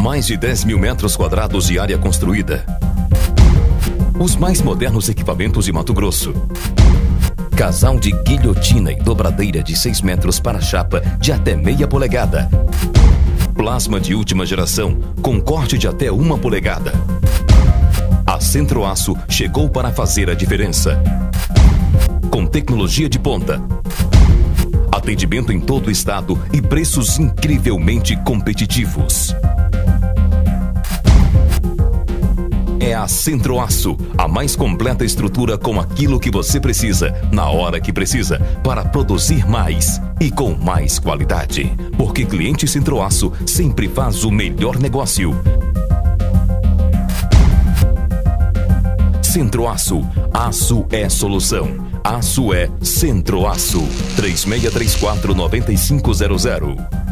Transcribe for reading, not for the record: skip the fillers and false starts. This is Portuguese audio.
Mais de 10 mil metros quadrados de área construída. Os mais modernos equipamentos de Mato Grosso. Casal de guilhotina e dobradeira de 6 metros para chapa de até meia polegada. Plasma de última geração com corte de até 1 polegada. A Centro-Aço chegou para fazer a diferença. Com tecnologia de ponta, atendimento em todo o estado e preços incrivelmente competitivos. É a Centro-Aço, a mais completa estrutura com aquilo que você precisa, na hora que precisa, para produzir mais e com mais qualidade. Porque cliente Centro-Aço sempre faz o melhor negócio. Centro-Aço, aço é solução. Aço é Centro-Aço. 3634-9500.